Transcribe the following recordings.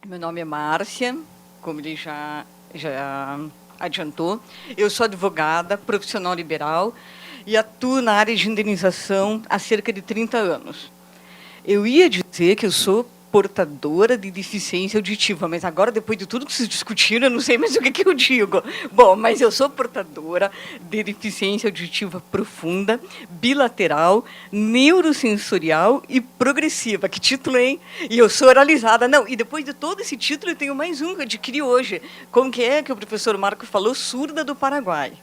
Meu nome é Márcia, como ele já adiantou. Eu sou advogada, profissional liberal e atuo na área de indenização há cerca de 30 anos. Eu ia dizer que eu sou portadora de deficiência auditiva, mas agora, depois de tudo que vocês discutiram, eu não sei mais o que eu digo. Bom, mas eu sou portadora de deficiência auditiva profunda, bilateral, neurosensorial e progressiva. Que título, hein? E eu sou oralizada. Não, e depois de todo esse título, eu tenho mais um que eu adquiri hoje. Como que é que o professor Marco falou? Surda do Paraguai.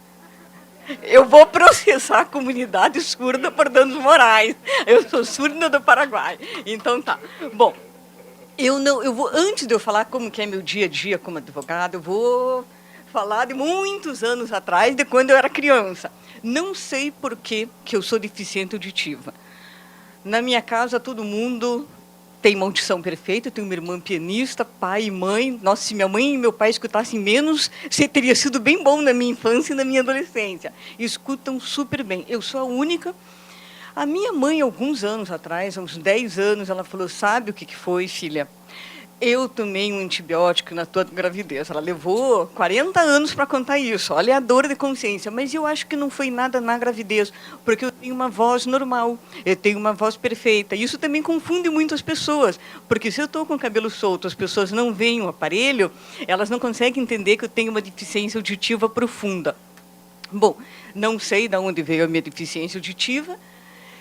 Eu vou processar a comunidade surda por danos morais. Eu sou surda do Paraguai. Então tá. Bom, eu vou, antes de eu falar como que é meu dia a dia como advogado, eu vou falar de muitos anos atrás, de quando eu era criança. Não sei por que eu sou deficiente auditiva. Na minha casa, todo mundo tem uma audição perfeita. Eu tenho uma irmã pianista, pai e mãe. Nossa, se minha mãe e meu pai escutassem menos, teria sido bem bom na minha infância e na minha adolescência. Escutam super bem. Eu sou a única. A minha mãe, alguns anos atrás, há uns 10 anos, ela falou, sabe o que foi, filha? Eu tomei um antibiótico na tua gravidez. Ela levou 40 anos para contar isso. Olha a dor de consciência. Mas eu acho que não foi nada na gravidez, porque eu tenho uma voz normal, eu tenho uma voz perfeita. Isso também confunde muito as pessoas, porque se eu estou com o cabelo solto, as pessoas não veem o aparelho, elas não conseguem entender que eu tenho uma deficiência auditiva profunda. Bom, não sei de onde veio a minha deficiência auditiva,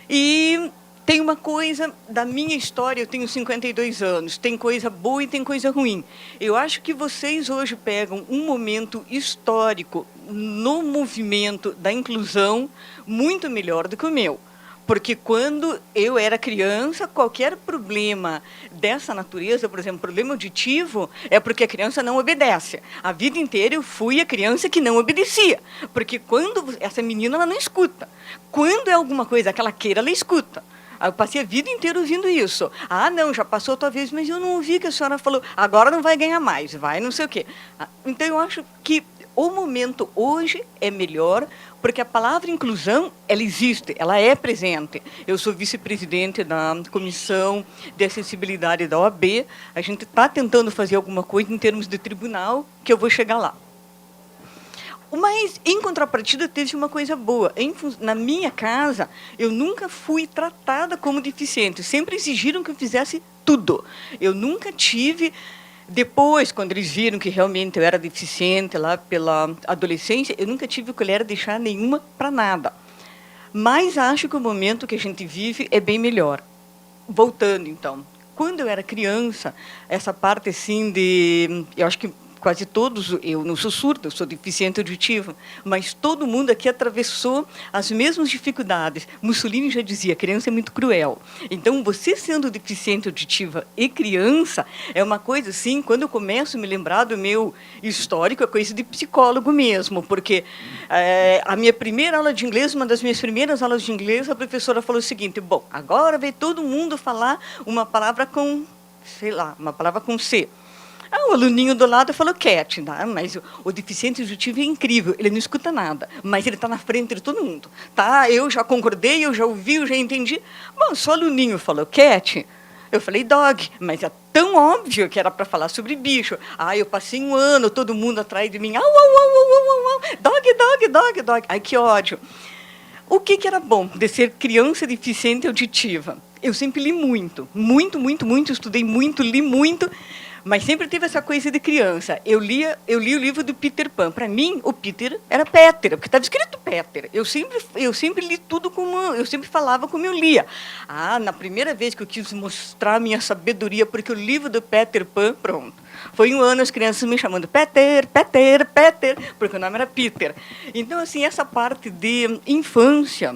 e tem uma coisa da minha história, eu tenho 52 anos, tem coisa boa e tem coisa ruim. Eu acho que vocês hoje pegam um momento histórico no movimento da inclusão muito melhor do que o meu. Porque quando eu era criança, qualquer problema dessa natureza, por exemplo, problema auditivo, é porque a criança não obedece. A vida inteira eu fui a criança que não obedecia. Porque quando essa menina ela não escuta. Quando é alguma coisa que ela queira, ela escuta. Eu passei a vida inteira ouvindo isso. Ah, não, já passou outra vez, mas eu não ouvi que a senhora falou, agora não vai ganhar mais, vai não sei o quê. Então, eu acho que o momento hoje é melhor, porque a palavra inclusão, ela existe, ela é presente. Eu sou vice-presidente da Comissão de Acessibilidade da OAB, a gente está tentando fazer alguma coisa em termos de tribunal, que eu vou chegar lá. Mas, em contrapartida, teve uma coisa boa. Na minha casa, eu nunca fui tratada como deficiente. Sempre exigiram que eu fizesse tudo. Eu nunca tive... Depois, quando eles viram que realmente eu era deficiente, lá pela adolescência, eu nunca tive colher a deixar nenhuma para nada. Mas acho que o momento que a gente vive é bem melhor. Voltando, então. Quando eu era criança, essa parte assim de... Eu acho que quase todos, eu não sou surda, eu sou deficiente auditiva, mas todo mundo aqui atravessou as mesmas dificuldades. Mussolini já dizia, a criança é muito cruel. Então, você sendo deficiente auditiva e criança, é uma coisa assim, quando eu começo a me lembrar do meu histórico, é coisa de psicólogo mesmo, porque a minha primeira aula de inglês, uma das minhas primeiras aulas de inglês, a professora falou o seguinte, bom, agora vai todo mundo falar uma palavra com, sei lá, uma palavra com C. O aluninho do lado falou cat, né? Mas o deficiente auditivo é incrível, ele não escuta nada, mas ele está na frente de todo mundo. Tá? Eu já concordei, eu já ouvi, eu já entendi. Bom, só o aluninho falou cat, eu falei dog, mas é tão óbvio que era para falar sobre bicho. Eu passei um ano, todo mundo atrás de mim, au, au, au, au, au, au, dog, dog, dog, dog. Ai, que ódio. O que era bom de ser criança deficiente auditiva? Eu sempre li muito, muito, muito, muito, estudei muito, li muito, mas sempre teve essa coisa de criança. Eu li o livro do Peter Pan. Para mim, o Peter era Peter, porque estava escrito Peter. Eu sempre li tudo como... Eu sempre falava como eu lia. Na primeira vez que eu quis mostrar a minha sabedoria, porque o livro do Peter Pan, pronto. Foi um ano as crianças me chamando Peter, Peter, Peter, porque o nome era Peter. Então, assim, essa parte de infância...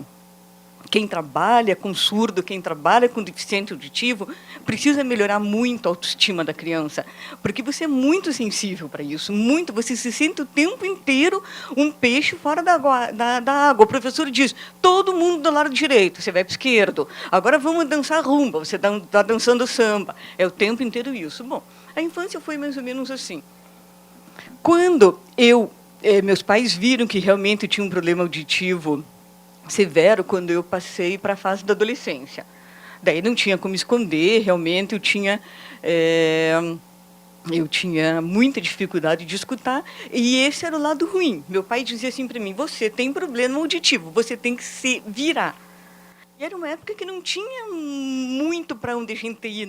Quem trabalha com surdo, quem trabalha com deficiente auditivo, precisa melhorar muito a autoestima da criança, porque você é muito sensível para isso, muito, você se sente o tempo inteiro um peixe fora da água. O professor diz, todo mundo do lado direito, você vai para o esquerdo, agora vamos dançar rumba, você está dançando samba, é o tempo inteiro isso. Bom, a infância foi mais ou menos assim. Quando meus pais viram que realmente eu tinha um problema auditivo severo, quando eu passei para a fase da adolescência. Daí não tinha como esconder, realmente eu tinha Eu tinha muita dificuldade de escutar, e esse era o lado ruim. Meu pai dizia assim para mim: você tem problema auditivo, você tem que se virar. E era uma época que não tinha muito para onde a gente ir,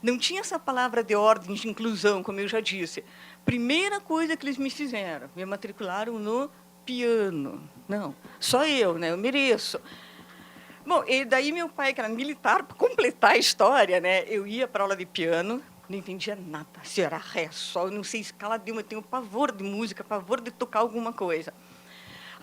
não tinha essa palavra de ordem, de inclusão, como eu já disse. Primeira coisa que eles me fizeram, me matricularam no piano. Não, só eu, né? Eu mereço. Bom, e daí meu pai, que era militar, para completar a história, né? Eu ia para aula de piano, não entendia nada. Se era ré, sol, não sei escala de uma, eu tenho pavor de música, pavor de tocar alguma coisa.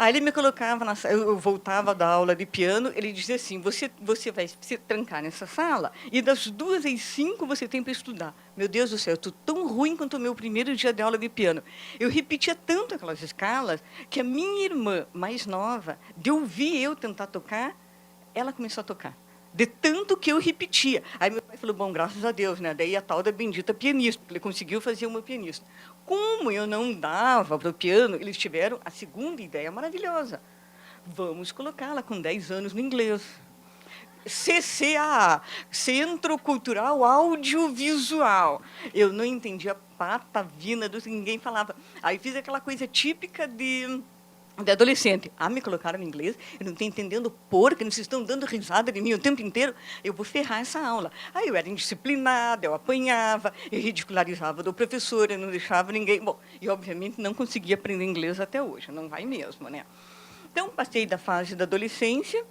Aí ele me colocava eu voltava da aula de piano, ele dizia assim: você vai se trancar nessa sala e das 2 às 5 você tem para estudar. Meu Deus do céu, eu estou tão ruim quanto o meu primeiro dia de aula de piano. Eu repetia tanto aquelas escalas que a minha irmã mais nova, de ouvir eu tentar tocar, ela começou a tocar. De tanto que eu repetia. Aí meu pai falou: bom, graças a Deus, né? Daí a tal da bendita pianista, ele conseguiu fazer uma pianista. Como eu não dava para o piano, eles tiveram a segunda ideia maravilhosa: vamos colocá-la com 10 anos no inglês. CCAA, Centro Cultural Audiovisual. Eu não entendia patavina do que ninguém falava. Aí fiz aquela coisa típica de adolescente. Me colocaram em inglês, eu não estou entendendo porca, vocês estão dando risada de mim o tempo inteiro, eu vou ferrar essa aula. Aí eu era indisciplinada, eu apanhava, eu ridicularizava do professor, eu não deixava ninguém... Bom, e obviamente não conseguia aprender inglês até hoje, não vai mesmo, né? Então, passei da fase da adolescência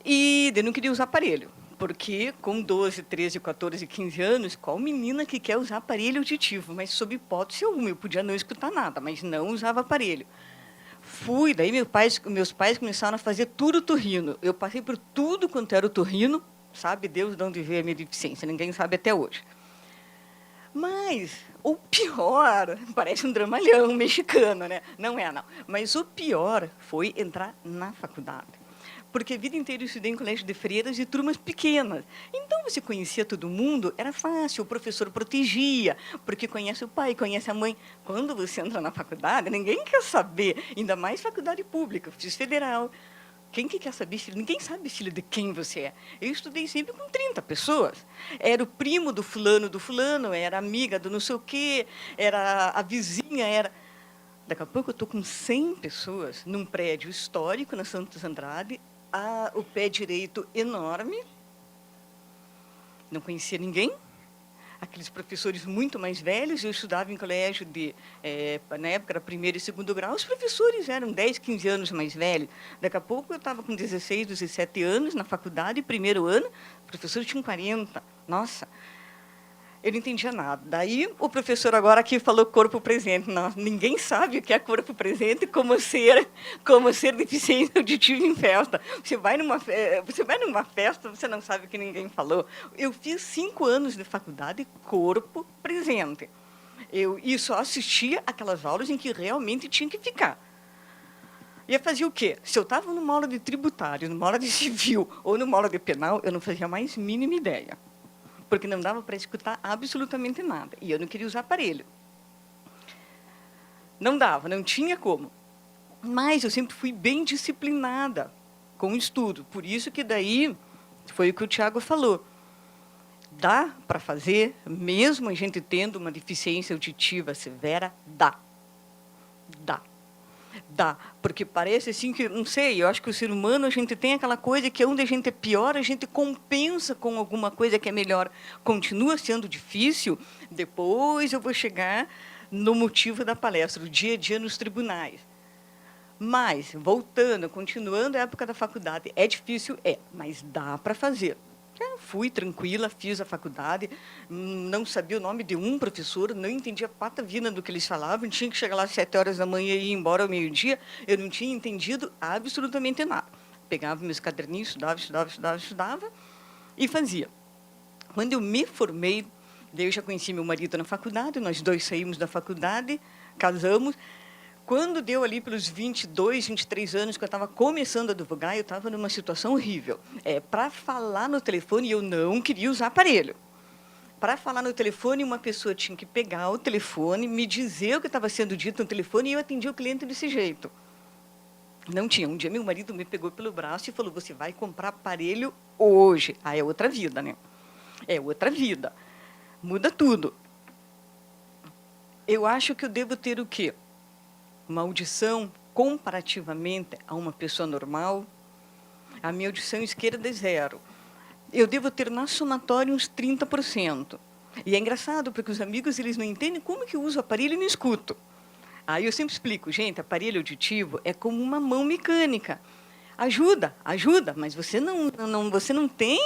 e eu não queria usar aparelho, porque com 12, 13, 14, 15 anos, qual menina que quer usar aparelho auditivo? Mas sob hipótese alguma, eu podia não escutar nada, mas não usava aparelho. Daí meus pais começaram a fazer tudo torrino. Eu passei por tudo quanto era o torrino, sabe Deus de onde veio a minha deficiência, ninguém sabe até hoje. Mas o pior, parece um dramalhão mexicano, né? Não é, não. Mas o pior foi entrar na faculdade. Porque a vida inteira eu estudei em colégio de freiras e turmas pequenas. Então, você conhecia todo mundo, era fácil, o professor protegia, porque conhece o pai, conhece a mãe. Quando você entra na faculdade, ninguém quer saber, ainda mais faculdade pública, fiz federal. Quem que quer saber? Ninguém sabe, filho, de quem você é. Eu estudei sempre com 30 pessoas. Era o primo do fulano, era amiga do não sei o quê, era a vizinha, era... Daqui a pouco eu estou com 100 pessoas num prédio histórico na Santos Andrade, o pé direito enorme, não conhecia ninguém, aqueles professores muito mais velhos, eu estudava em colégio na época era primeiro e segundo grau, os professores eram 10, 15 anos mais velhos. Daqui a pouco eu estava com 16, 17 anos na faculdade, primeiro ano, o professor tinha 40. Nossa, eu não entendia nada. Daí, o professor agora aqui falou corpo presente. Não, ninguém sabe o que é corpo presente, como ser deficiente auditivo em festa. Você vai numa festa, você não sabe o que ninguém falou. Eu fiz 5 anos de faculdade corpo presente. E só assistia aquelas aulas em que realmente tinha que ficar. Ia fazer o quê? Se eu estava numa aula de tributário, numa aula de civil ou numa aula de penal, eu não fazia a mais mínima ideia, porque não dava para escutar absolutamente nada. E eu não queria usar aparelho. Não dava, não tinha como. Mas eu sempre fui bem disciplinada com o estudo. Por isso que daí foi o que o Tiago falou. Dá para fazer, mesmo a gente tendo uma deficiência auditiva severa, dá. Dá, porque parece assim que, não sei, eu acho que o ser humano, a gente tem aquela coisa que onde a gente é pior, a gente compensa com alguma coisa que é melhor. Continua sendo difícil, depois eu vou chegar no motivo da palestra, o dia a dia nos tribunais. Mas, voltando, continuando a época da faculdade, é difícil? É, mas dá para fazer. Fui tranquila, fiz a faculdade, não sabia o nome de um professor, não entendia patavina do que eles falavam, tinha que chegar lá às 7 horas da manhã e ir embora ao meio-dia, eu não tinha entendido absolutamente nada. Pegava meus caderninhos, estudava e fazia. Quando eu me formei, daí eu já conheci meu marido na faculdade, nós dois saímos da faculdade, casamos. Quando deu ali pelos 22, 23 anos, que eu estava começando a advogar, eu estava numa situação horrível. Para falar no telefone, eu não queria usar aparelho. Para falar no telefone, uma pessoa tinha que pegar o telefone, me dizer o que estava sendo dito no telefone, e eu atendia o cliente desse jeito. Não tinha. Um dia, meu marido me pegou pelo braço e falou: você vai comprar aparelho hoje. É outra vida, né? É outra vida. Muda tudo. Eu acho que eu devo ter o quê? Uma audição comparativamente a uma pessoa normal. A minha audição esquerda é 0. Eu devo ter na somatória uns 30%. E é engraçado, porque os amigos eles não entendem como que eu uso o aparelho e não escuto. Aí eu sempre explico, gente, aparelho auditivo é como uma mão mecânica. Ajuda, ajuda, mas você não tem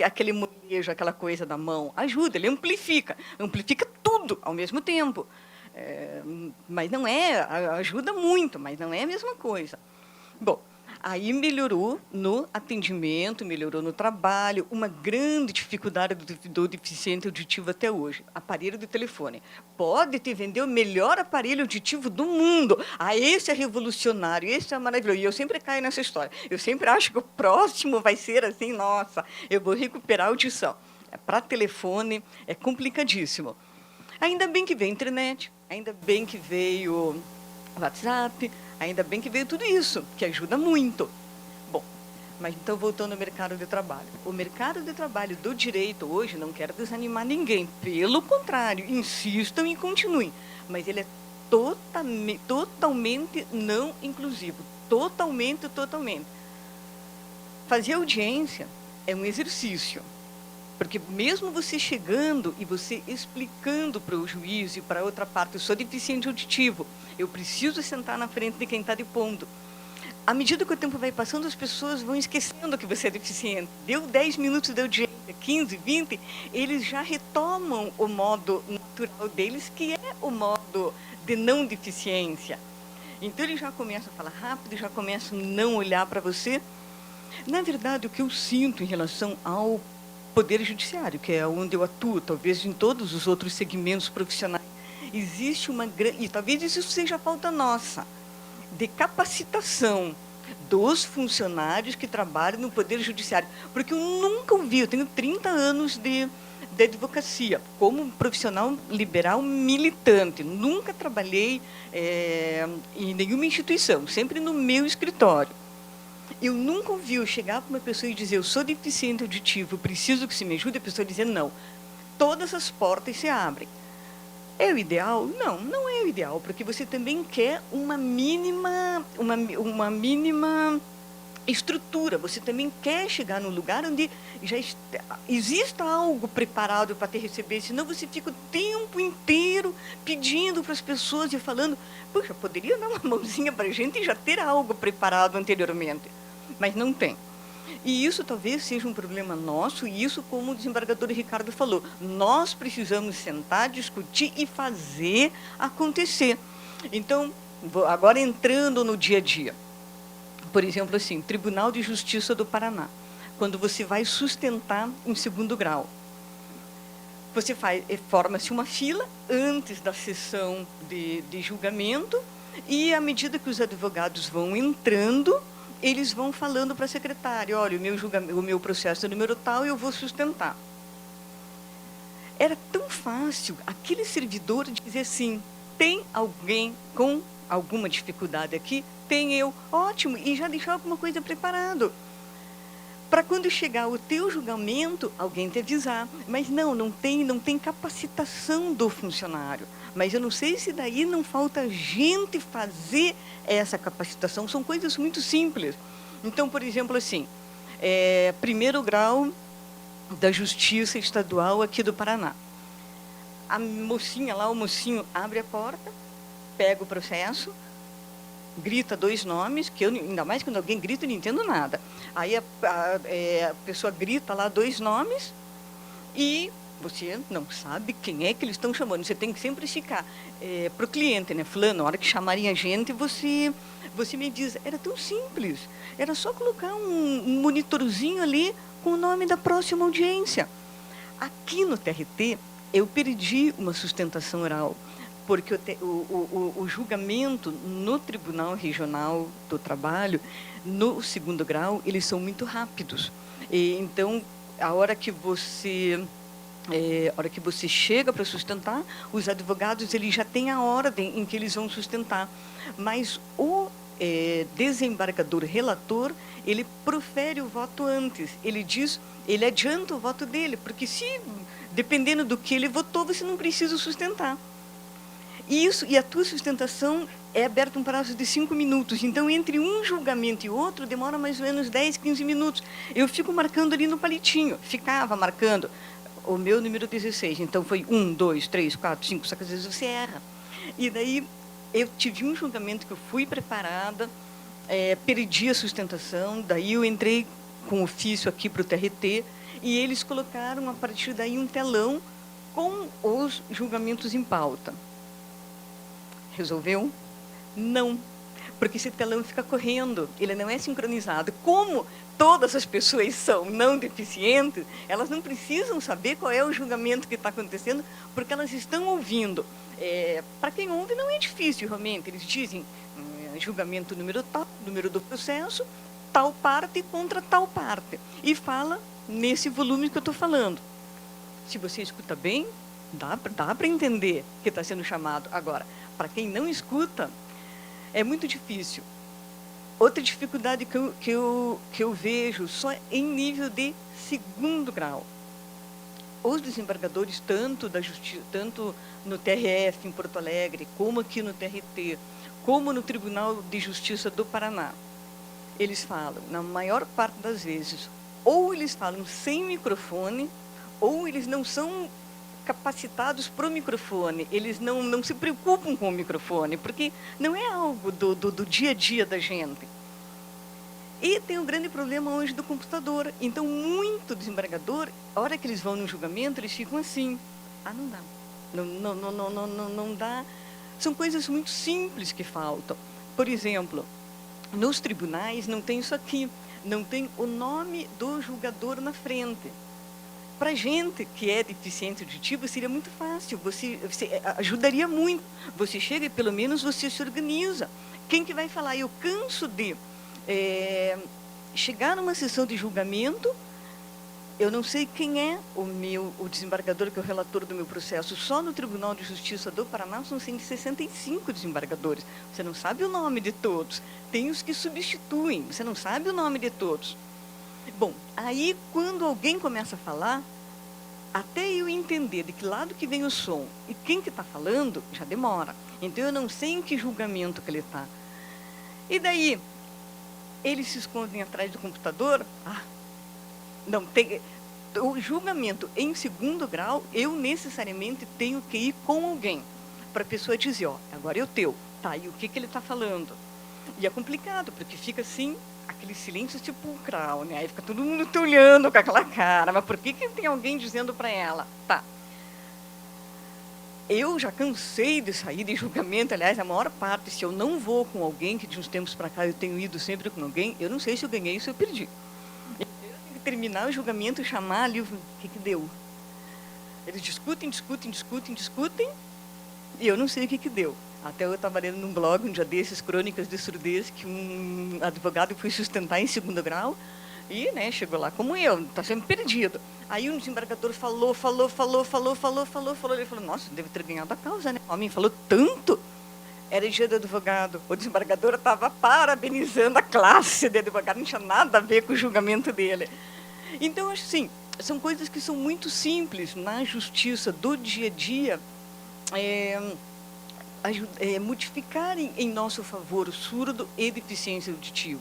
aquele molejo, aquela coisa da mão. Ajuda, ele amplifica tudo ao mesmo tempo. Mas não é, ajuda muito, mas não é a mesma coisa. Bom, aí melhorou no atendimento, melhorou no trabalho. Uma grande dificuldade do deficiente auditivo até hoje, aparelho de telefone. Pode te vender o melhor aparelho auditivo do mundo. Ah, esse é revolucionário, esse é maravilhoso. E eu sempre caio nessa história. Eu sempre acho que o próximo vai ser assim, nossa, eu vou recuperar a audição. Para telefone é complicadíssimo. Ainda bem que veio a internet, ainda bem que veio o WhatsApp, ainda bem que veio tudo isso, que ajuda muito. Bom, mas então voltando ao mercado de trabalho. O mercado de trabalho do direito hoje, não quero desanimar ninguém, pelo contrário, insistam e continuem, mas ele é totalmente não inclusivo, totalmente. Fazer audiência é um exercício. Porque mesmo você chegando e você explicando para o juiz e para outra parte, eu sou deficiente auditivo, eu preciso sentar na frente de quem está depondo. À medida que o tempo vai passando, as pessoas vão esquecendo que você é deficiente. Deu 10 minutos de audiência, 15, 20, eles já retomam o modo natural deles, que é o modo de não deficiência. Então, eles já começam a falar rápido, já começam a não olhar para você. Na verdade, o que eu sinto em relação ao Poder Judiciário, que é onde eu atuo, talvez em todos os outros segmentos profissionais, existe uma grande, e talvez isso seja falta nossa, de capacitação dos funcionários que trabalham no Poder Judiciário, porque eu nunca ouvi, eu tenho 30 anos de advocacia, como profissional liberal militante, nunca trabalhei em nenhuma instituição, sempre no meu escritório. Eu nunca ouvi eu chegar para uma pessoa e dizer, eu sou deficiente auditivo, preciso que você me ajude, a pessoa dizer, não. Todas as portas se abrem. É o ideal? Não, não é o ideal, porque você também quer uma mínima estrutura. Você também quer chegar num lugar onde já exista algo preparado para te receber, senão você fica o tempo inteiro pedindo para as pessoas e falando, puxa, poderia dar uma mãozinha para a gente e já ter algo preparado anteriormente. Mas não tem. E isso talvez seja um problema nosso, e isso, como o desembargador Ricardo falou, nós precisamos sentar, discutir e fazer acontecer. Então, agora entrando no dia a dia. Por exemplo, assim, Tribunal de Justiça do Paraná, quando você vai sustentar em 2º grau, você forma-se uma fila antes da sessão de julgamento, e à medida que os advogados vão entrando, eles vão falando para a secretária, olha, o meu processo é número tal, eu vou sustentar. Era tão fácil aquele servidor dizer assim, tem alguém com alguma dificuldade aqui? Tem eu, ótimo, e já deixar alguma coisa preparado. Para quando chegar o teu julgamento, alguém te avisar. Mas não tem capacitação do funcionário. Mas eu não sei se daí não falta gente fazer essa capacitação. São coisas muito simples. Então, por exemplo, assim, 1º grau da Justiça Estadual aqui do Paraná. A mocinha lá, o mocinho abre a porta, pega o processo, grita 2 nomes, que eu, ainda mais quando alguém grita, eu não entendo nada. Aí a pessoa grita lá 2 nomes e você não sabe quem é que eles estão chamando. Você tem que sempre ficar para o cliente, né? Fulano, na hora que chamarem a gente, você me diz, era tão simples. Era só colocar um monitorzinho ali com o nome da próxima audiência. Aqui no TRT, eu perdi uma sustentação oral, porque o julgamento no Tribunal Regional do Trabalho, no 2º grau, eles são muito rápidos. Então, a hora que você chega para sustentar, os advogados eles já têm a ordem em que eles vão sustentar. Mas o desembargador relator, ele profere o voto antes. Ele adianta o voto dele, porque se Dependendo do que ele votou, você não precisa sustentar. E a tua sustentação é aberta um prazo de 5 minutos. Então, entre um julgamento e outro, demora mais ou menos 10, 15 minutos. Eu fico marcando ali no palitinho. Ficava marcando o meu número 16. Então, foi 1, 2, 3, 4, 5. Só que às vezes você erra. E daí, eu tive um julgamento que eu fui preparada, perdi a sustentação. Daí, eu entrei com ofício aqui para o TRT. E eles colocaram, a partir daí, um telão com os julgamentos em pauta. Resolveu? Não, porque esse telão fica correndo, ele não é sincronizado. Como todas as pessoas são não deficientes, elas não precisam saber qual é o julgamento que está acontecendo, porque elas estão ouvindo. Para quem ouve, não é difícil, realmente. Eles dizem julgamento número tal, número do processo, tal parte contra tal parte. E fala nesse volume que eu estou falando. Se você escuta bem, dá para entender que está sendo chamado. Agora, para quem não escuta, é muito difícil. Outra dificuldade que eu vejo só em nível de segundo grau. Os desembargadores, tanto da Justiça, tanto no TRF em Porto Alegre, como aqui no TRT, como no Tribunal de Justiça do Paraná, eles falam, na maior parte das vezes, ou eles falam sem microfone, ou eles não são capacitados para o microfone, eles não se preocupam com o microfone, porque não é algo do dia a dia da gente. E tem um grande problema hoje do computador. Então, muito desembargador, a hora que eles vão no julgamento, eles ficam assim. Não dá. Não dá. São coisas muito simples que faltam. Por exemplo, nos tribunais não tem isso aqui. Não tem o nome do julgador na frente. Para a gente que é deficiente auditivo, seria muito fácil, você ajudaria muito. Você chega e, pelo menos, você se organiza. Quem que vai falar? Eu canso de chegar numa sessão de julgamento, eu não sei quem é o desembargador, que é o relator do meu processo. Só no Tribunal de Justiça do Paraná são 165 desembargadores. Você não sabe o nome de todos. Tem os que substituem, você não sabe o nome de todos. Bom, aí quando alguém começa a falar, até eu entender de que lado que vem o som e quem que está falando, já demora. Então eu não sei em que julgamento que ele está. E daí, eles se escondem atrás do computador. Não tem. O julgamento em segundo grau, eu necessariamente tenho que ir com alguém, para a pessoa dizer, agora é o teu. Tá, e o que ele está falando? E é complicado, porque fica assim, aquele silêncio sepulcral, né? Aí fica todo mundo te olhando com aquela cara, mas por que tem alguém dizendo para ela? Tá. Eu já cansei de sair de julgamento, aliás, a maior parte, se eu não vou com alguém, que de uns tempos para cá eu tenho ido sempre com alguém, eu não sei se eu ganhei ou se eu perdi. Eu tenho que terminar o julgamento, chamar ali, o que deu? Eles discutem, e eu não sei o que deu. Até eu estava lendo num blog, um dia desses, Crônicas de Surdez, que um advogado foi sustentar em segundo grau, e chegou lá como eu, está sempre perdido. Aí um desembargador falou, ele falou, nossa, deve ter ganhado a causa, né? O homem falou tanto. Era dia do advogado. O desembargador estava parabenizando a classe de advogado, não tinha nada a ver com o julgamento dele. Então, assim, são coisas que são muito simples na justiça do dia a dia, modificarem em nosso favor o surdo e deficiência auditiva.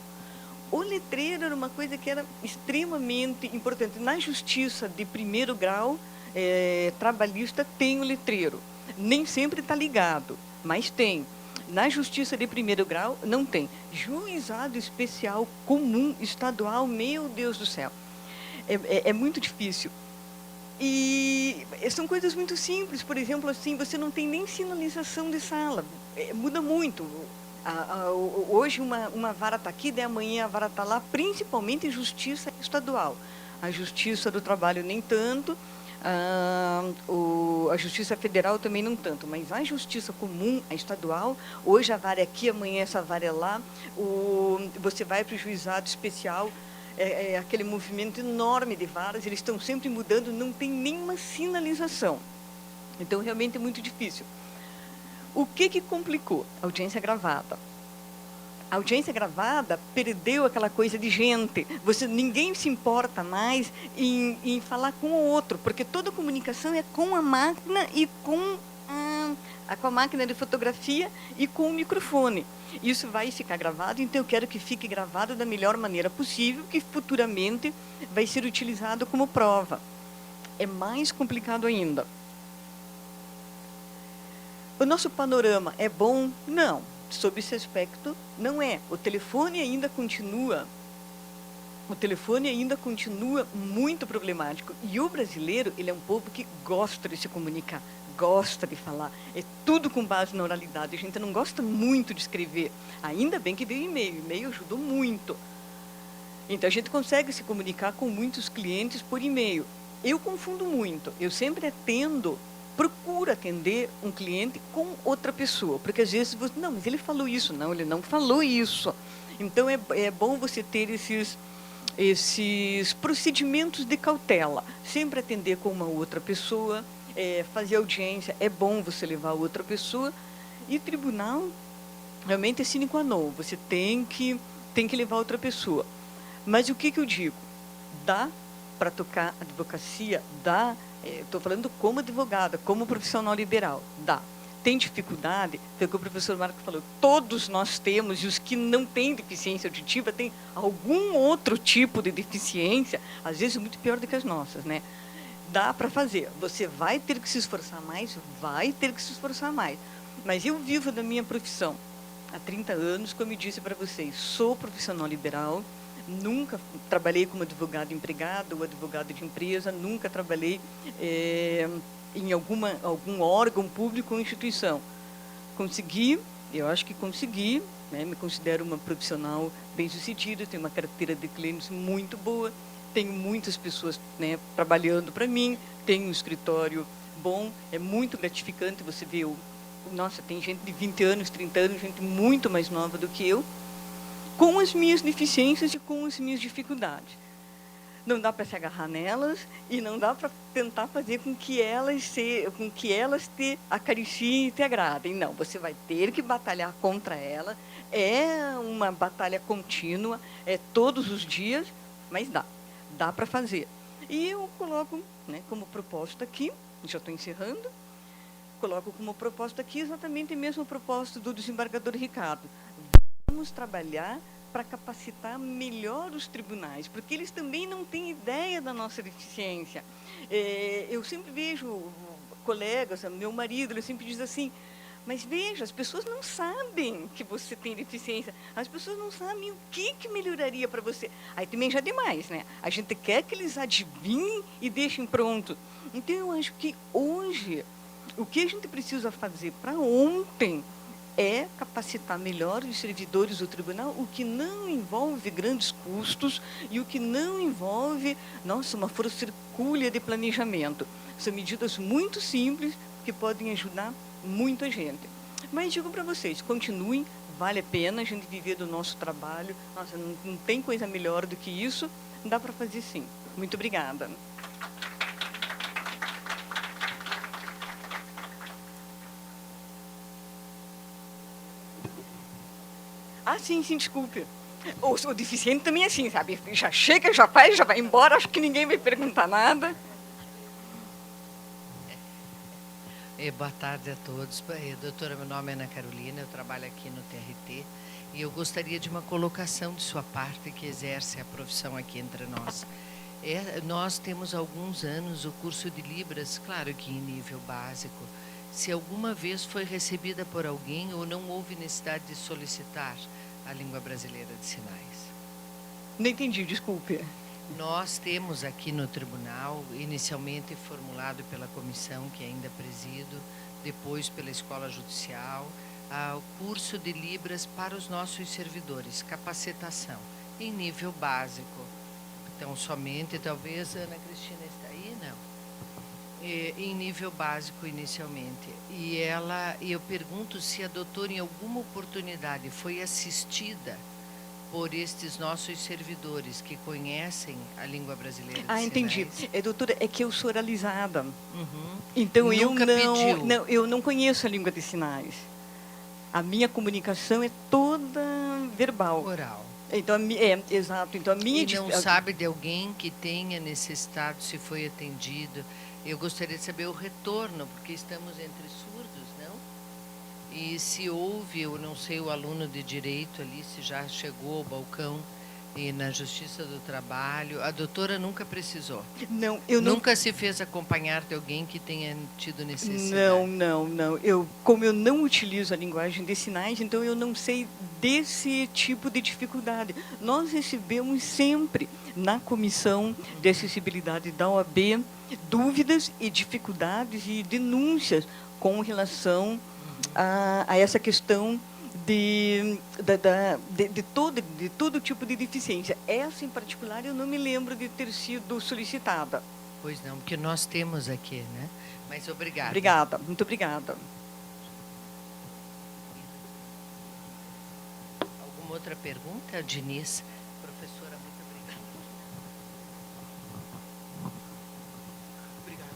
O letreiro era uma coisa que era extremamente importante. Na justiça de primeiro grau, trabalhista, tem o letreiro. Nem sempre está ligado, mas tem. Na justiça de primeiro grau, não tem. Juizado especial comum estadual, meu Deus do céu. É muito difícil. E são coisas muito simples. Por exemplo, assim, você não tem nem sinalização de sala. Muda muito. Hoje uma vara está aqui, daí amanhã a vara está lá, principalmente justiça estadual. A justiça do trabalho nem tanto, a justiça federal também não tanto, mas a justiça comum, a estadual, hoje a vara é aqui, amanhã essa vara é lá, você vai para o juizado especial, aquele movimento enorme de varas, eles estão sempre mudando, não tem nenhuma sinalização. Então, realmente é muito difícil. O que complicou? Audiência gravada. A audiência gravada perdeu aquela coisa de gente. Ninguém se importa mais em falar com o outro, porque toda comunicação é com a máquina e com a máquina de fotografia e com o microfone. Isso vai ficar gravado, então eu quero que fique gravado da melhor maneira possível, que futuramente vai ser utilizado como prova. É mais complicado ainda. O nosso panorama é bom? Não. Sob esse aspecto, não é. O telefone ainda continua muito problemático. E o brasileiro, ele é um povo que gosta de se comunicar, gosta de falar. É tudo com base na oralidade. A gente não gosta muito de escrever. Ainda bem que veio e-mail. E-mail ajudou muito. Então, a gente consegue se comunicar com muitos clientes por e-mail. Eu confundo muito. Eu sempre procuro atender um cliente com outra pessoa, porque às vezes você, não, mas ele falou isso, não, ele não falou isso. Então é bom você ter esses procedimentos de cautela, sempre atender com uma outra pessoa, fazer audiência, é bom você levar outra pessoa, e tribunal realmente é sine qua non, você tem que levar outra pessoa. Mas o que eu digo? Dá para tocar advocacia? Dá. Estou falando como advogada, como profissional liberal. Dá. Tem dificuldade? Foi o que o professor Marco falou. Todos nós temos, e os que não têm deficiência auditiva têm algum outro tipo de deficiência, às vezes muito pior do que as nossas, né? Dá para fazer. Você vai ter que se esforçar mais? Vai ter que se esforçar mais. Mas eu vivo da minha profissão há 30 anos, como eu disse para vocês, sou profissional liberal, nunca trabalhei como advogado empregado ou advogado de empresa, nunca trabalhei em algum órgão público ou instituição. Consegui, eu acho que consegui, né, me considero uma profissional bem-sucedida, tenho uma carteira de clientes muito boa, tenho muitas pessoas, né, trabalhando para mim, tenho um escritório bom, é muito gratificante você ver, nossa, tem gente de 20 anos, 30 anos, gente muito mais nova do que eu, com as minhas deficiências e com as minhas dificuldades. Não dá para se agarrar nelas e não dá para tentar fazer com que elas te acariciem e te agradem. Não, você vai ter que batalhar contra ela. É uma batalha contínua, é todos os dias, mas dá para fazer. E eu coloco, né, como proposta aqui, já estou encerrando, coloco como proposta aqui exatamente a mesma proposta do desembargador Ricardo. Vamos trabalhar para capacitar melhor os tribunais, porque eles também não têm ideia da nossa deficiência. Eu sempre vejo colegas, meu marido, ele sempre diz assim, mas veja, as pessoas não sabem que você tem deficiência, as pessoas não sabem o que melhoraria para você. Aí também já é demais, né? A gente quer que eles adivinhem e deixem pronto. Então, eu acho que hoje, o que a gente precisa fazer para ontem é capacitar melhor os servidores do tribunal, o que não envolve grandes custos e o que não envolve, nossa, uma força hercúlea de planejamento. São medidas muito simples que podem ajudar muita gente. Mas digo para vocês, continuem, vale a pena a gente viver do nosso trabalho. Nossa, não tem coisa melhor do que isso, dá para fazer sim. Muito obrigada. Ah, sim, desculpe. O deficiente também é assim, sabe? Já chega, já faz, já vai embora, acho que ninguém vai perguntar nada. Boa tarde a todos. Doutora, meu nome é Ana Carolina, eu trabalho aqui no TRT e eu gostaria de uma colocação de sua parte que exerce a profissão aqui entre nós. Nós temos há alguns anos o curso de Libras, claro que em nível básico. Se alguma vez foi recebida por alguém ou não houve necessidade de solicitar a língua brasileira de sinais? Não entendi, desculpe. Nós temos aqui no tribunal, inicialmente formulado pela comissão que ainda presido, depois pela Escola Judicial, o curso de Libras para os nossos servidores, capacitação, em nível básico. Então, somente, talvez, Ana Cristina está aí? Não. Em nível básico inicialmente. E eu pergunto se a doutora em alguma oportunidade foi assistida por estes nossos servidores que conhecem a língua brasileira de sinais. Entendi. Doutora, é que eu sou oralizada. Uhum. Então Nunca pediu. eu não conheço a língua de sinais. A minha comunicação é toda verbal. Oral. Então, exato. Então, a minha... E não sabe de alguém que tenha necessitado, se foi atendido. Eu gostaria de saber o retorno, porque estamos entre surdos, não? E se houve, eu não sei, o aluno de direito ali, se já chegou ao balcão e na Justiça do Trabalho. A doutora nunca precisou. Não, eu nunca se fez acompanhar de alguém que tenha tido necessidade. Não. Como eu não utilizo a linguagem de sinais, então eu não sei desse tipo de dificuldade. Nós recebemos sempre na Comissão de Acessibilidade da OAB dúvidas e dificuldades e denúncias com relação a essa questão de todo tipo de deficiência. Essa, em particular, eu não me lembro de ter sido solicitada. Pois não, porque nós temos aqui, né? Mas obrigada. Obrigada, muito obrigada. Alguma outra pergunta, Diniz? Professora, muito obrigada.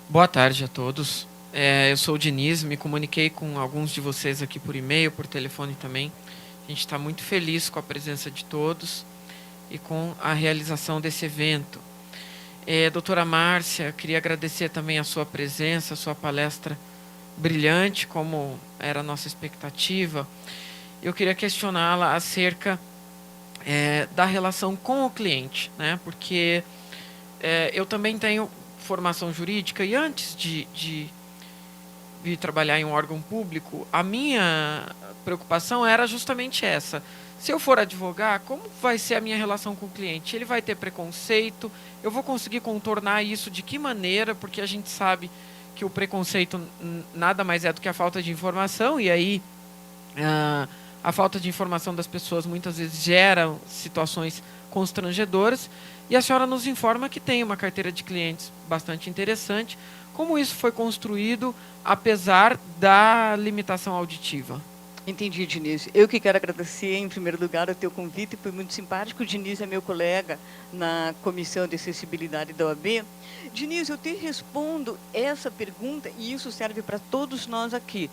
Boa tarde a todos. Eu sou o Diniz, me comuniquei com alguns de vocês aqui por e-mail, por telefone também. A gente está muito feliz com a presença de todos e com a realização desse evento. Doutora Márcia, queria agradecer também a sua presença, a sua palestra brilhante, como era a nossa expectativa. Eu queria questioná-la acerca da relação com o cliente, né? Porque eu também tenho formação jurídica e antes de trabalhar em um órgão público, a minha preocupação era justamente essa. Se eu for advogar, como vai ser a minha relação com o cliente? Ele vai ter preconceito? Eu vou conseguir contornar isso de que maneira? Porque a gente sabe que o preconceito nada mais é do que a falta de informação, e aí a falta de informação das pessoas muitas vezes gera situações constrangedoras, e a senhora nos informa que tem uma carteira de clientes bastante interessante. Como isso foi construído, apesar da limitação auditiva? Entendi, Diniz. Eu que quero agradecer, em primeiro lugar, o teu convite, foi muito simpático. O Diniz é meu colega na Comissão de Acessibilidade da OAB. Diniz, eu te respondo essa pergunta, e isso serve para todos nós aqui.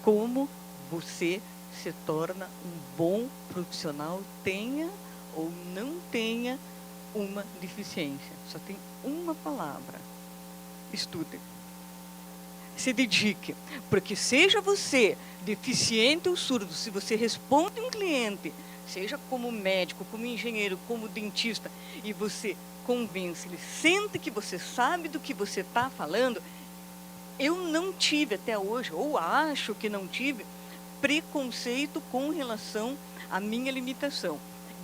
Como você se torna um bom profissional, tenha ou não tenha uma deficiência? Só tem uma palavra: estude. Se dedique, porque seja você deficiente ou surdo, se você responde um cliente, seja como médico, como engenheiro, como dentista, e você convence, ele sente que você sabe do que você está falando. Eu não tive até hoje, ou acho que não tive, preconceito com relação à minha limitação.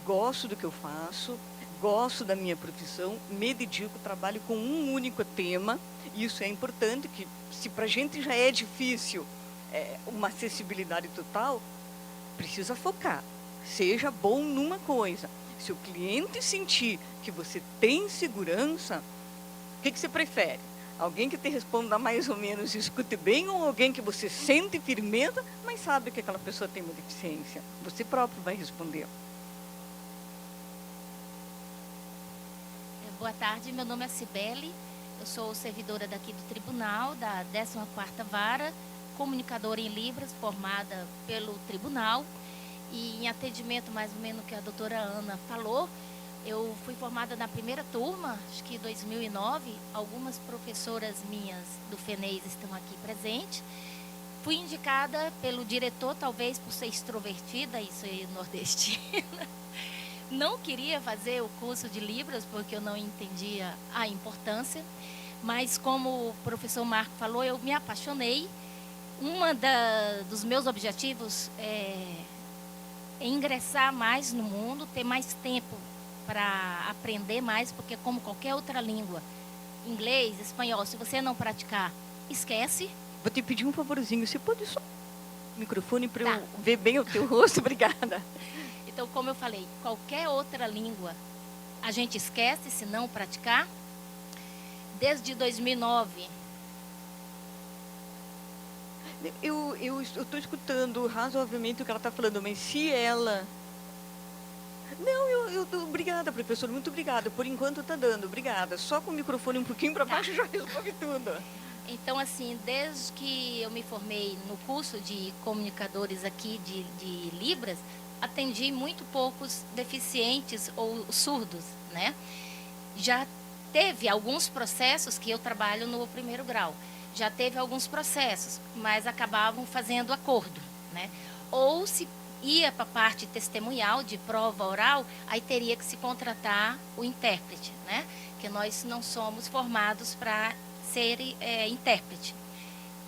Gosto do que eu faço, gosto da minha profissão, me dedico, trabalho com um único tema. Isso é importante, que se para a gente já é difícil uma acessibilidade total, precisa focar. Seja bom numa coisa. Se o cliente sentir que você tem segurança, o que você prefere? Alguém que te responda mais ou menos e escute bem, ou alguém que você sente firmeza, mas sabe que aquela pessoa tem uma deficiência? Você próprio vai responder. Boa tarde, meu nome é Cibele, eu sou servidora daqui do Tribunal, da 14ª Vara, comunicadora em Libras, formada pelo Tribunal, e em atendimento mais ou menos que a doutora Ana falou, eu fui formada na primeira turma, acho que em 2009, algumas professoras minhas do FENEIS estão aqui presentes. Fui indicada pelo diretor, talvez por ser extrovertida, isso aí, nordestina. Não queria fazer o curso de Libras, porque eu não entendia a importância, mas como o professor Marco falou, eu me apaixonei. Dos meus objetivos é ingressar mais no mundo, ter mais tempo para aprender mais, porque como qualquer outra língua, inglês, espanhol, se você não praticar, esquece. Vou te pedir um favorzinho, você pode só o microfone para eu ver bem o teu rosto? Obrigada. Então, como eu falei, qualquer outra língua a gente esquece se não praticar. Desde 2009. Eu estou escutando razoavelmente o que ela está falando, mas se ela... Não, obrigada, professor, muito obrigada. Por enquanto está dando, obrigada. Só com o microfone um pouquinho para baixo já resolve tudo. Então, assim, desde que eu me formei no curso de comunicadores aqui de Libras, atendi muito poucos deficientes ou surdos, né? Já teve alguns processos que eu trabalho no primeiro grau. Já teve alguns processos, mas acabavam fazendo acordo, né? Ou se ia para a parte testemunhal de prova oral, aí teria que se contratar o intérprete, né? Que nós não somos formados para ser intérprete,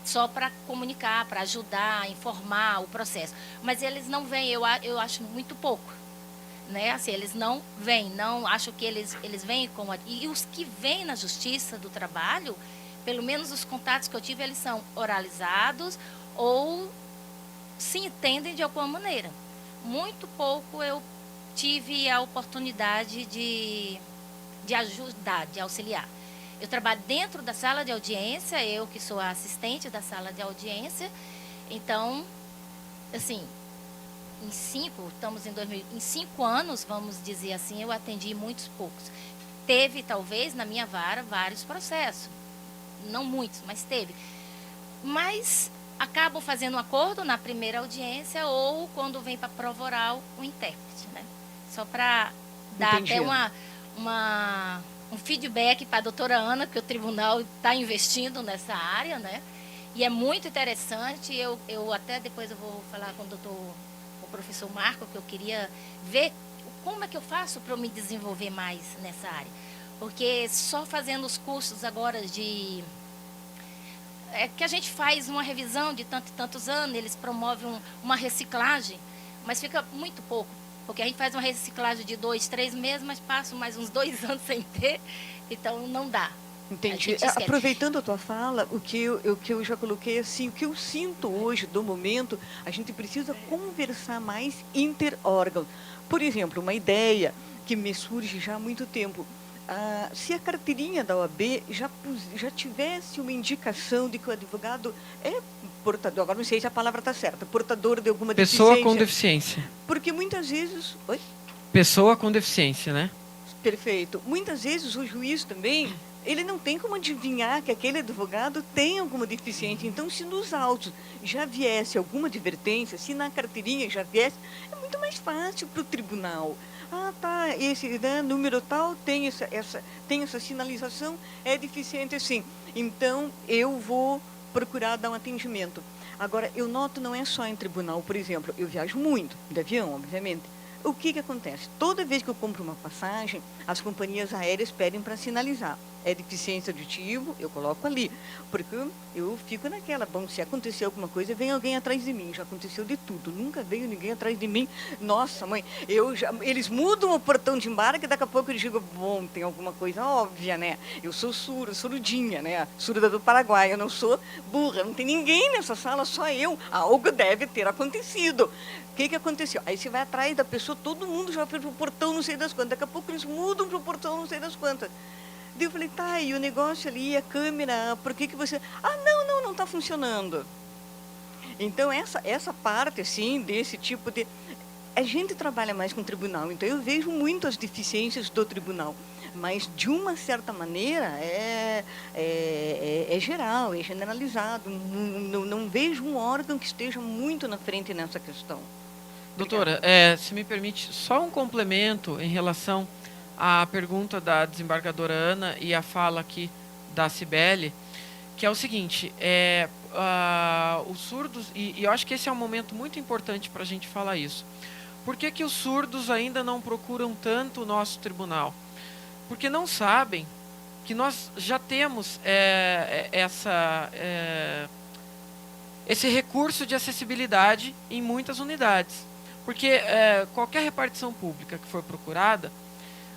só para comunicar, para ajudar, informar o processo. Mas eles não vêm, eu acho muito pouco, né? Assim, eles não vêm, não acho que eles vêm com e os que vêm na Justiça do Trabalho, pelo menos os contatos que eu tive, eles são oralizados ou se entendem de alguma maneira. Muito pouco eu tive a oportunidade de ajudar, de auxiliar. Eu trabalho dentro da sala de audiência, eu que sou a assistente da sala de audiência. Então, assim, em 5 anos, vamos dizer assim, eu atendi muitos poucos. Teve, talvez, na minha vara, vários processos. Não muitos, mas teve. Mas acabam fazendo um acordo na primeira audiência ou quando vem para a prova oral, o intérprete, né? Só para dar Entendi. até um feedback para a doutora Ana, que o tribunal está investindo nessa área, né? E é muito interessante. Eu até depois eu vou falar com o professor Marco, que eu queria ver como é que eu faço para eu me desenvolver mais nessa área. Porque só fazendo os cursos agora que a gente faz uma revisão de tantos e tantos anos, eles promovem uma reciclagem, mas fica muito pouco. Porque a gente faz uma reciclagem de 2, 3 meses, mas passa mais uns 2 anos sem ter, então não dá. Entendi. Aproveitando a tua fala, o que eu já coloquei assim, o que eu sinto hoje do momento, a gente precisa conversar mais interórgãos. Por exemplo, uma ideia que me surge já há muito tempo. Se a carteirinha da OAB já tivesse uma indicação de que o advogado é portador, agora não sei se a palavra está certa, portador de alguma Pessoa deficiência. com deficiência. Porque muitas vezes... Oi? Pessoa com deficiência, né? Perfeito. Muitas vezes o juiz também, ele não tem como adivinhar que aquele advogado tem alguma deficiência. Então, se nos autos já viesse alguma advertência, se na carteirinha já viesse, é muito mais fácil para o tribunal. Tá, esse número tal tem essa sinalização, é deficiente assim. Então, eu vou procurar dar um atendimento. Agora, eu noto, não é só em tribunal, por exemplo, eu viajo muito, de avião, obviamente. O que acontece? Toda vez que eu compro uma passagem, as companhias aéreas pedem para sinalizar. É deficiência auditiva, eu coloco ali. Porque eu fico naquela, bom, se acontecer alguma coisa, vem alguém atrás de mim. Já aconteceu de tudo, nunca veio ninguém atrás de mim. Nossa, mãe, eles mudam o portão de embarque e daqui a pouco eu digo, bom, tem alguma coisa óbvia, né? Eu sou surudinha, né? Surda do Paraguai, eu não sou burra, não tem ninguém nessa sala, só eu. Algo deve ter acontecido. O que aconteceu? Aí você vai atrás da pessoa, todo mundo já foi para o portão não sei das quantas. Daqui a pouco eles mudam para o portão não sei das quantas. Daí eu falei, tá, e o negócio ali, a câmera, por que você... não está funcionando. Então, essa parte, assim, desse tipo de... A gente trabalha mais com o tribunal, então eu vejo muito as deficiências do tribunal. Mas, de uma certa maneira, é geral, é generalizado. Não vejo um órgão que esteja muito na frente nessa questão. Doutora, se me permite, só um complemento em relação à pergunta da desembargadora Ana e a fala aqui da Cibele, que é o seguinte, os surdos, e eu acho que esse é um momento muito importante para a gente falar isso. Por que os surdos ainda não procuram tanto o nosso tribunal? Porque não sabem que nós já temos esse recurso de acessibilidade em muitas unidades. Porque qualquer repartição pública que for procurada,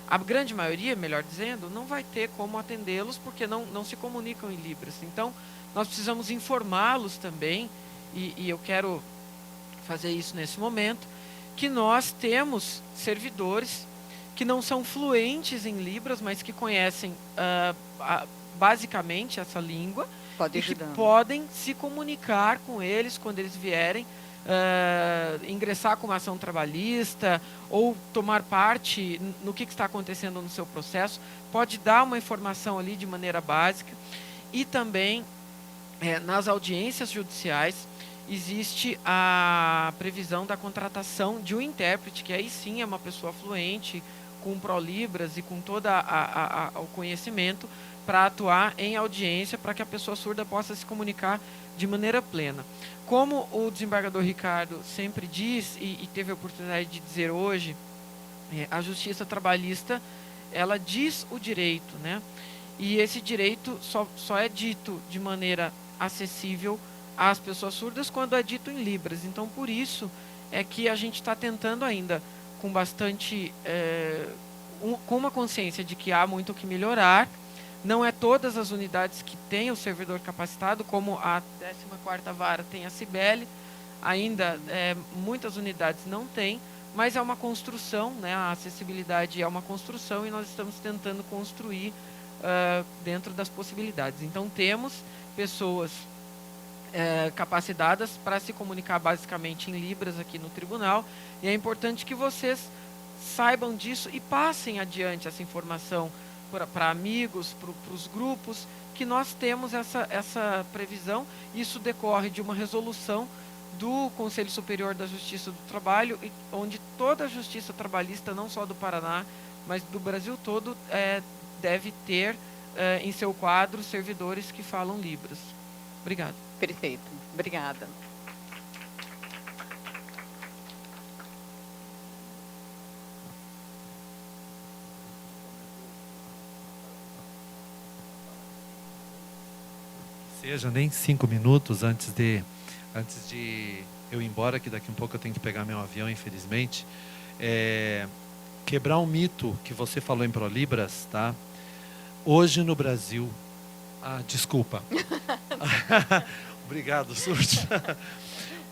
a grande maioria, melhor dizendo, não vai ter como atendê-los porque não se comunicam em Libras. Então, nós precisamos informá-los também, e eu quero fazer isso nesse momento, que nós temos servidores que não são fluentes em Libras, mas que conhecem basicamente essa língua e que podem se comunicar com eles quando eles vierem, ingressar com uma ação trabalhista ou tomar parte no que está acontecendo no seu processo, pode dar uma informação ali de maneira básica e também nas audiências judiciais existe a previsão da contratação de um intérprete, que aí sim é uma pessoa fluente, com ProLibras e com todo o conhecimento, para atuar em audiência, para que a pessoa surda possa se comunicar de maneira plena. Como o desembargador Ricardo sempre diz, e teve a oportunidade de dizer hoje, a justiça trabalhista, ela diz o direito, né? E esse direito só é dito de maneira acessível às pessoas surdas quando é dito em Libras. Então, por isso é que a gente está tentando ainda, com bastante, com uma consciência de que há muito o que melhorar. Não é todas as unidades que têm o servidor capacitado, como a 14ª Vara tem a Cibele, ainda muitas unidades não têm, mas é uma construção, né? A acessibilidade é uma construção e nós estamos tentando construir dentro das possibilidades. Então, temos pessoas capacitadas para se comunicar basicamente em Libras aqui no tribunal, e é importante que vocês saibam disso e passem adiante essa informação para amigos, para os grupos, que nós temos essa previsão. Isso decorre de uma resolução do Conselho Superior da Justiça do Trabalho, onde toda a justiça trabalhista, não só do Paraná, mas do Brasil todo, deve ter em seu quadro servidores que falam Libras. Obrigado. Perfeito. Obrigada. Seja nem 5 minutos antes de eu ir embora, que daqui um pouco eu tenho que pegar meu avião, infelizmente. Quebrar um mito que você falou em ProLibras, tá? Hoje no Brasil... desculpa. Obrigado, Surte.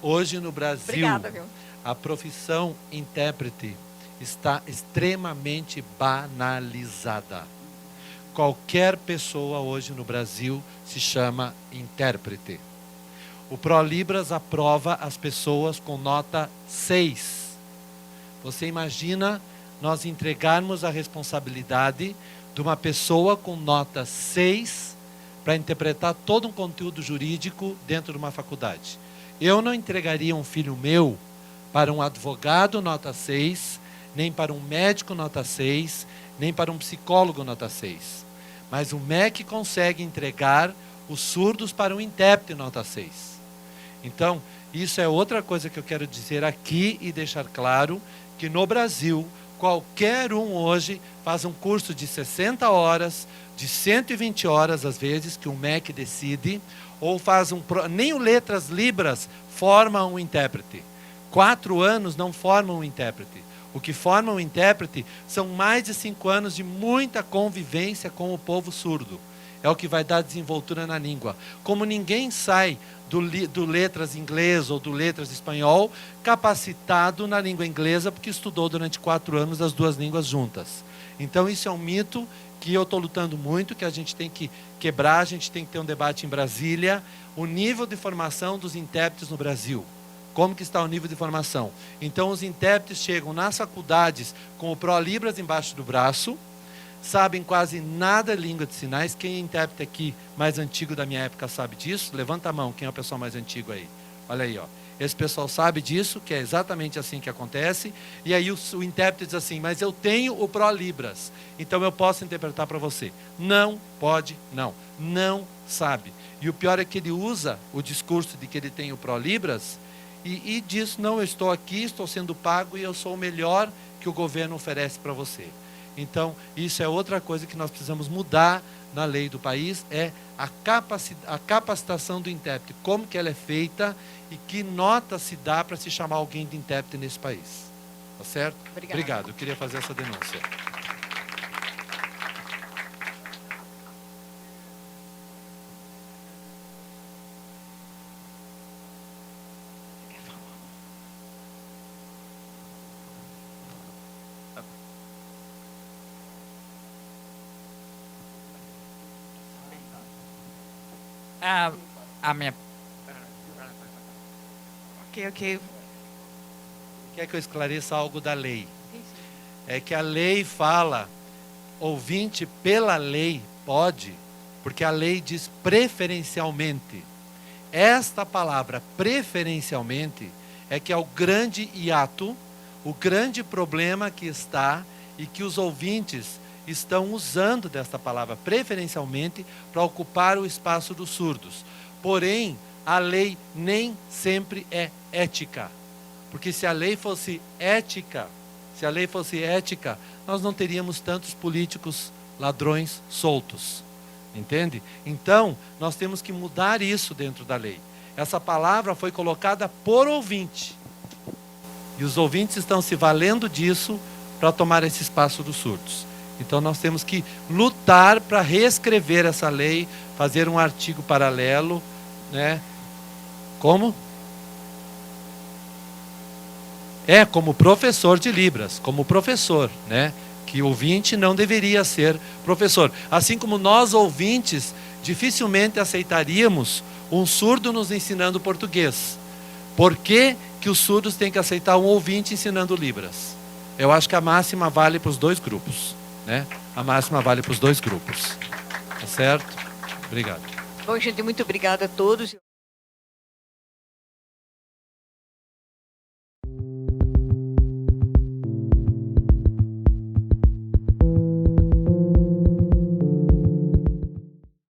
Hoje no Brasil, Obrigada, viu? a profissão intérprete está extremamente banalizada. Qualquer pessoa hoje no Brasil se chama intérprete. O ProLibras aprova as pessoas com nota 6. Você imagina nós entregarmos a responsabilidade de uma pessoa com nota 6 para interpretar todo um conteúdo jurídico dentro de uma faculdade. Eu não entregaria um filho meu para um advogado nota 6, nem para um médico nota 6, nem para um psicólogo nota 6. Mas o MEC consegue entregar os surdos para um intérprete nota 6. Então, isso é outra coisa que eu quero dizer aqui e deixar claro, que no Brasil, qualquer um hoje faz um curso de 60 horas, de 120 horas às vezes, que o MEC decide, ou faz nem o Letras Libras forma um intérprete. 4 anos não formam um intérprete. O que forma um intérprete são mais de 5 anos de muita convivência com o povo surdo. É o que vai dar desenvoltura na língua. Como ninguém sai do Letras Inglês ou do Letras Espanhol capacitado na língua inglesa, porque estudou durante 4 anos as duas línguas juntas. Então isso é um mito que eu estou lutando muito, que a gente tem que quebrar, a gente tem que ter um debate em Brasília, o nível de formação dos intérpretes no Brasil. Como que está o nível de formação? Então, os intérpretes chegam nas faculdades com o ProLibras embaixo do braço, sabem quase nada de língua de sinais. Quem é intérprete aqui, mais antigo da minha época, sabe disso? Levanta a mão, quem é o pessoal mais antigo aí? Olha aí, ó. Esse pessoal sabe disso, que é exatamente assim que acontece. E aí o intérprete diz assim, mas eu tenho o ProLibras, então eu posso interpretar para você. Não pode, não sabe. E o pior é que ele usa o discurso de que ele tem o ProLibras e diz, não, eu estou aqui, estou sendo pago e eu sou o melhor que o governo oferece para você. Então, isso é outra coisa que nós precisamos mudar na lei do país, é a capacitação do intérprete, como que ela é feita e que nota se dá para se chamar alguém de intérprete nesse país. Tá certo? Obrigado, eu queria fazer essa denúncia. A minha... Ok. Quer que eu esclareça algo da lei? É que a lei fala, ouvinte, pela lei pode, porque a lei diz preferencialmente. esta palavra preferencialmente é que é o grande hiato, o grande problema que está e que os ouvintes estão usando desta palavra preferencialmente para ocupar o espaço dos surdos. Porém, a lei nem sempre é ética. Porque se a lei fosse ética, nós não teríamos tantos políticos ladrões soltos. Entende? Então, nós temos que mudar isso dentro da lei. Essa palavra foi colocada por ouvinte. E os ouvintes estão se valendo disso para tomar esse espaço dos surdos. Então, nós temos que lutar para reescrever essa lei, fazer um artigo paralelo, né? Como? Como professor de Libras, como professor, né? Que ouvinte não deveria ser professor. Assim como nós, ouvintes, dificilmente aceitaríamos um surdo nos ensinando português. Por que que os surdos têm que aceitar um ouvinte ensinando Libras? Eu acho que a máxima vale para os dois grupos, né? A máxima vale para os dois grupos. Tá certo? Obrigado. Bom, gente, muito obrigada a todos.